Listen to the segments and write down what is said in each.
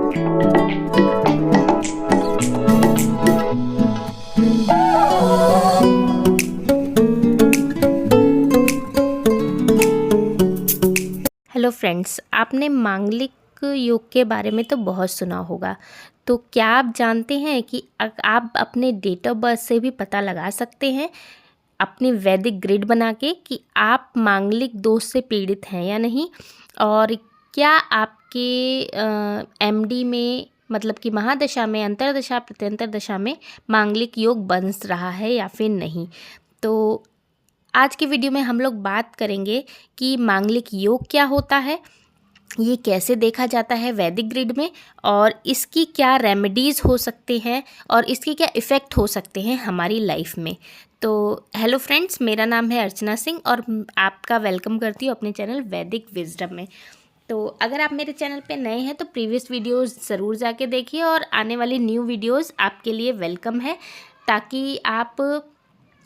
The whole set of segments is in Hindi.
हेलो फ्रेंड्स, आपने मांगलिक योग के बारे में तो बहुत सुना होगा। तो क्या आप जानते हैं कि आप अपने डेट ऑफ बर्थ से भी पता लगा सकते हैं अपनी वैदिक ग्रिड बना के कि आप मांगलिक दोष से पीड़ित हैं या नहीं, और क्या आपके एमडी में मतलब कि महादशा में, अंतर्दशा, प्रत्यंतर दशा में मांगलिक योग बन रहा है या फिर नहीं। तो आज की वीडियो में हम लोग बात करेंगे कि मांगलिक योग क्या होता है, ये कैसे देखा जाता है वैदिक ग्रिड में, और इसकी क्या रेमेडीज़ हो सकते हैं और इसके क्या इफ़ेक्ट हो सकते हैं हमारी लाइफ में। तो हेलो फ्रेंड्स, मेरा नाम है अर्चना सिंह और आपका वेलकम करती हूँ अपने चैनल वैदिक विजडम में। तो अगर आप मेरे चैनल पे नए हैं तो प्रीवियस वीडियोस ज़रूर जाके देखिए, और आने वाली न्यू वीडियोस आपके लिए वेलकम है, ताकि आप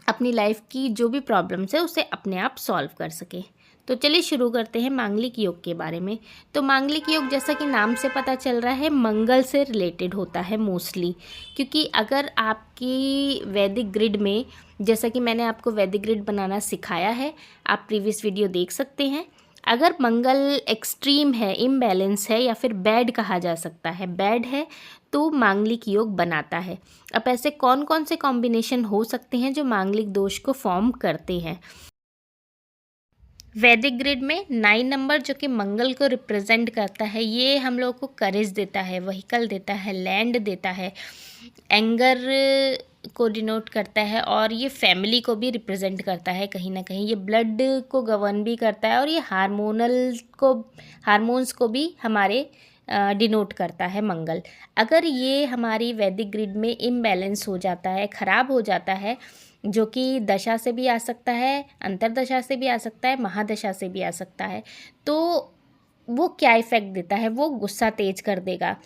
अपनी लाइफ की जो भी प्रॉब्लम्स है उसे अपने आप सॉल्व कर सके। तो चलिए शुरू करते हैं मांगलिक योग के बारे में। तो मांगलिक योग, जैसा कि नाम से पता चल रहा है, मंगल से रिलेटेड होता है मोस्टली, क्योंकि अगर आपकी वैदिक ग्रिड में, जैसा कि मैंने आपको वैदिक ग्रिड बनाना सिखाया है, आप प्रीवियस वीडियो देख सकते हैं, अगर मंगल एक्सट्रीम है, इम्बैलेंस है, या फिर बैड कहा जा सकता है, बैड है, तो मांगलिक योग बनाता है। अब ऐसे कौन कौन से कॉम्बिनेशन हो सकते हैं जो मांगलिक दोष को फॉर्म करते हैं। वैदिक ग्रिड में 9 नंबर, जो कि मंगल को रिप्रेजेंट करता है, ये हम लोग को करेज देता है, व्हीकल देता है, लैंड देता है, एंगर को डिनोट करता है, और ये फैमिली को भी रिप्रेजेंट करता है कहीं ना कहीं। ये ब्लड को गवर्न भी करता है, और ये हार्मोन्स को भी हमारे डिनोट करता है मंगल। अगर ये हमारी वैदिक ग्रिड में इम्बैलेंस हो जाता है, ख़राब हो जाता है, जो कि दशा से भी आ सकता है, अंतर्दशा से भी आ सकता है, महादशा से भी आ सकता है, तो वो क्या इफ़ेक्ट देता है, वो गुस्सा तेज कर देगा,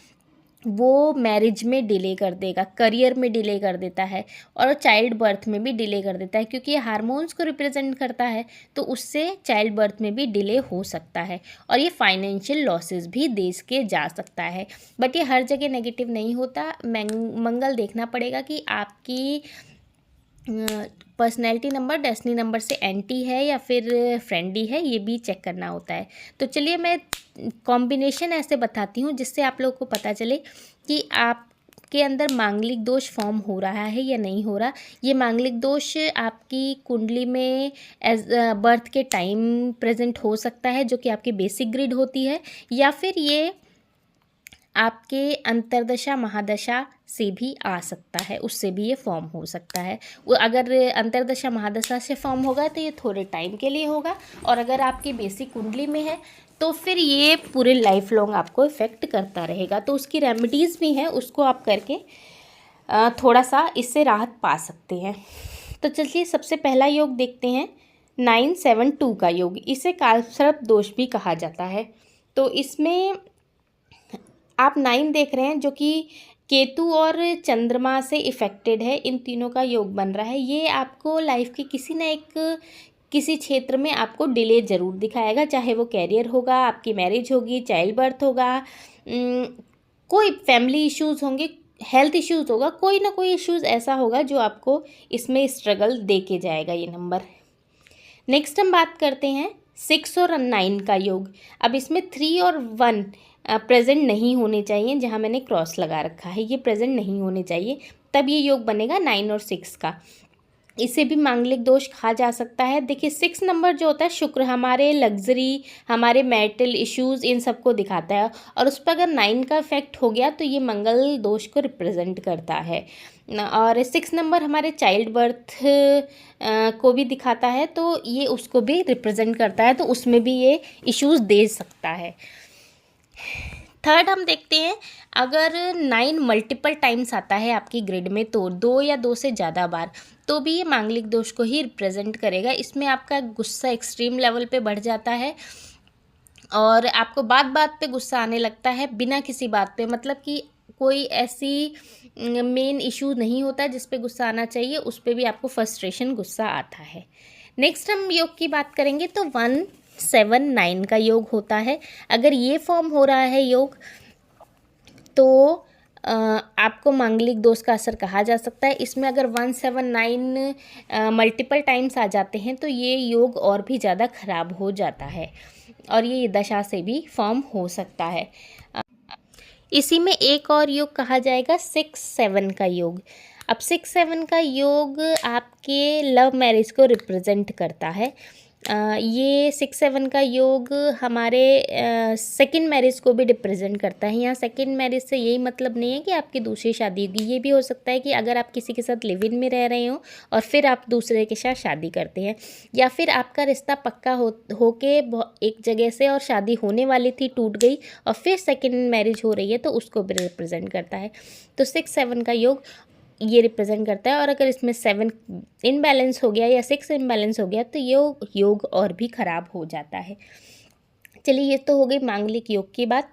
वो मैरिज में डिले कर देगा, करियर में डिले कर देता है, और चाइल्ड बर्थ में भी डिले कर देता है, क्योंकि ये हार्मोन्स को रिप्रेजेंट करता है, तो उससे चाइल्ड बर्थ में भी डिले हो सकता है, और ये फाइनेंशियल लॉसेस भी दे के जा सकता है। बट ये हर जगह नेगेटिव नहीं होता। मंगल देखना पड़ेगा कि आपकी पर्सनैलिटी नंबर, डेस्टिनी नंबर से एंटी है या फिर फ्रेंडली है, ये भी चेक करना होता है। तो चलिए मैं कॉम्बिनेशन ऐसे बताती हूँ जिससे आप लोग को पता चले कि आपके अंदर मांगलिक दोष फॉर्म हो रहा है या नहीं हो रहा। ये मांगलिक दोष आपकी कुंडली में एज बर्थ के टाइम प्रेजेंट हो सकता है, जो कि आपकी बेसिक ग्रिड होती है, या फिर ये आपके अंतर्दशा महादशा से भी आ सकता है, उससे भी ये फॉर्म हो सकता है। वो अगर अंतर्दशा महादशा से फॉर्म होगा तो ये थोड़े टाइम के लिए होगा, और अगर आपकी बेसिक कुंडली में है तो फिर ये पूरे लाइफ लॉन्ग आपको इफ़ेक्ट करता रहेगा। तो उसकी रेमेडीज़ भी हैं, उसको आप करके थोड़ा सा इससे राहत पा सकते हैं। तो चलिए सबसे पहला योग देखते हैं, 972 का योग। इसे कालसर्प दोष भी कहा जाता है। तो इसमें आप 9 देख रहे हैं, जो कि केतु और चंद्रमा से इफ़ेक्टेड है, इन तीनों का योग बन रहा है। ये आपको लाइफ के किसी क्षेत्र में आपको डिले ज़रूर दिखाएगा, चाहे वो कैरियर होगा, आपकी मैरिज होगी, चाइल्ड बर्थ होगा, कोई फैमिली इश्यूज़ होंगे, हेल्थ इश्यूज़ होगा, कोई ना कोई इश्यूज़ ऐसा होगा जो आपको इसमें स्ट्रगल दे के जाएगा ये नंबर। नेक्स्ट हम बात करते हैं 6 और 9 का योग। अब इसमें 3 और 1 प्रेजेंट नहीं होने चाहिए, जहाँ मैंने क्रॉस लगा रखा है ये प्रेजेंट नहीं होने चाहिए, तब ये योग बनेगा 9 और 6 का। इसे भी मांगलिक दोष कहा जा सकता है। देखिए 6 नंबर जो होता है, शुक्र हमारे लग्जरी, हमारे मैरिटल इश्यूज़, इन सब को दिखाता है, और उस पर अगर 9 का इफेक्ट हो गया तो ये मंगल दोष को रिप्रेजेंट करता है। और 6 नंबर हमारे चाइल्ड बर्थ को भी दिखाता है, तो ये उसको भी रिप्रेजेंट करता है, तो उसमें भी ये इश्यूज़ दे सकता है। थर्ड हम देखते हैं, अगर 9 मल्टीपल टाइम्स आता है आपकी ग्रिड में, तो 2 या 2 से ज़्यादा बार, तो भी ये मांगलिक दोष को ही रिप्रेजेंट करेगा। इसमें आपका गुस्सा एक्सट्रीम लेवल पे बढ़ जाता है, और आपको बात बात पे गुस्सा आने लगता है, बिना किसी बात पे, मतलब कि कोई ऐसी मेन इशू नहीं होता जिस पे गुस्सा आना चाहिए, उस पे भी आपको फ्रस्ट्रेशन, गुस्सा आता है। नेक्स्ट हम योग की बात करेंगे, तो 179 का योग होता है। अगर ये फॉर्म हो रहा है योग, तो आपको मांगलिक दोष का असर कहा जा सकता है। इसमें अगर 179 मल्टीपल टाइम्स आ जाते हैं तो ये योग और भी ज़्यादा खराब हो जाता है और ये दशा से भी फॉर्म हो सकता है। इसी में एक और योग कहा जाएगा 6-7 का योग। अब 6-7 का योग आपके लव मैरिज को रिप्रेजेंट करता है। ये 6-7 का योग हमारे सेकंड मैरिज को भी रिप्रेजेंट करता है। यहाँ सेकंड मैरिज से यही मतलब नहीं है कि आपकी दूसरी शादी होगी। ये भी हो सकता है कि अगर आप किसी के साथ लिव इन में रह रहे हो और फिर आप दूसरे के साथ शादी करते हैं, या फिर आपका रिश्ता पक्का होके एक जगह से और शादी होने वाली थी, टूट गई और फिर सेकंड मैरिज हो रही है, तो उसको भी रिप्रेजेंट करता है। तो 6-7 का योग ये रिप्रेजेंट करता है। और अगर इसमें 7 इनबैलेंस हो गया या 6 इनबैलेंस हो गया तो ये योग और भी ख़राब हो जाता है। चलिए, ये तो हो गई मांगलिक योग की बात।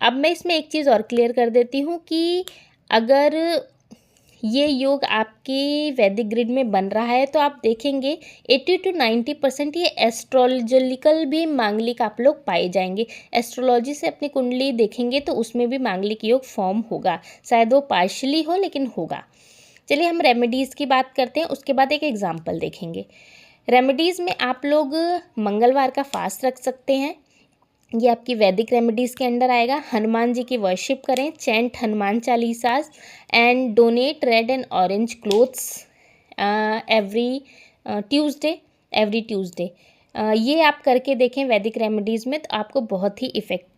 अब मैं इसमें एक चीज़ और क्लियर कर देती हूँ कि अगर ये योग आपकी वैदिक ग्रिड में बन रहा है तो आप देखेंगे 80 to 90% ये एस्ट्रोलॉजिकल भी मांगलिक आप लोग पाए जाएंगे। एस्ट्रोलॉजी से अपनी कुंडली देखेंगे तो उसमें भी मांगलिक योग फॉर्म होगा, शायद वो पार्शली हो लेकिन होगा। चलिए, हम रेमेडीज़ की बात करते हैं, उसके बाद एक एग्जाम्पल देखेंगे। रेमेडीज़ में आप लोग मंगलवार का फास्ट रख सकते हैं, ये आपकी वैदिक रेमेडीज़ के अंडर आएगा। हनुमान जी की वर्शिप करें, chant Hanuman Chalisas and donate red and orange clothes every Tuesday. ये आप करके देखें वैदिक रेमेडीज़ में, तो आपको बहुत ही इफ़ेक्ट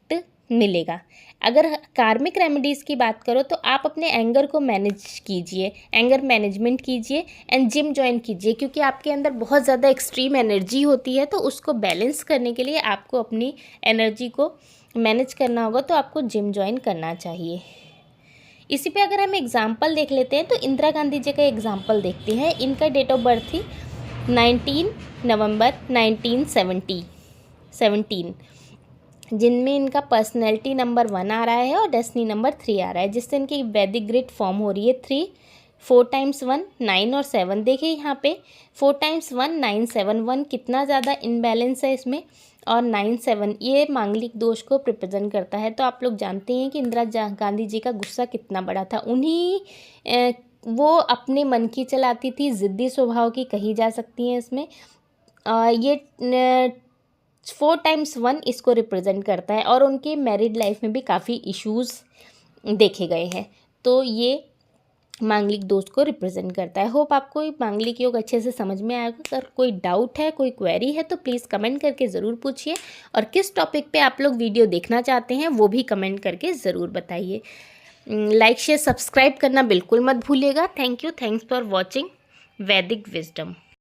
मिलेगा। अगर कार्मिक रेमेडीज़ की बात करो तो आप अपने एंगर को मैनेज कीजिए, एंगर मैनेजमेंट कीजिए एंड जिम ज्वाइन कीजिए, क्योंकि आपके अंदर बहुत ज़्यादा एक्सट्रीम एनर्जी होती है। तो उसको बैलेंस करने के लिए आपको अपनी एनर्जी को मैनेज करना होगा, तो आपको जिम ज्वाइन करना चाहिए। इसी पे अगर हम एग्जाम्पल देख लेते हैं तो इंदिरा गांधी जी का एग्जाम्पल देखते हैं। इनका डेट ऑफ बर्थ थी 19 नवंबर 1917, जिनमें इनका पर्सनैलिटी नंबर 1 आ रहा है और डेस्टिनी नंबर 3 आ रहा है, जिससे इनकी वैदिक ग्रिड फॉर्म हो रही है 3, 4 टाइम्स 1 9 और 7। देखिए यहाँ पे 4 टाइम्स 1 9 7, 1 कितना ज़्यादा इनबैलेंस है इसमें, और 9 7 ये मांगलिक दोष को रिप्रेजेंट करता है। तो आप लोग जानते हैं कि इंदिरा गांधी जी का गुस्सा कितना बड़ा था। वो अपने मन की चलाती थी, ज़िद्दी स्वभाव की कही जा सकती हैं इसमें। ये 4 टाइम्स 1 इसको रिप्रेजेंट करता है और उनके मैरिड लाइफ में भी काफ़ी इश्यूज़ देखे गए हैं। तो ये मांगलिक दोष को रिप्रेजेंट करता है। होप आपको मांगलिक योग अच्छे से समझ में आएगा। अगर कोई डाउट है, कोई क्वेरी है तो प्लीज़ कमेंट करके ज़रूर पूछिए, और किस टॉपिक पे आप लोग वीडियो देखना चाहते हैं वो भी कमेंट करके ज़रूर बताइए। लाइक शेयर सब्सक्राइब करना बिल्कुल मत भूलिएगा। Thank you, thanks for watching वैदिक विजडम।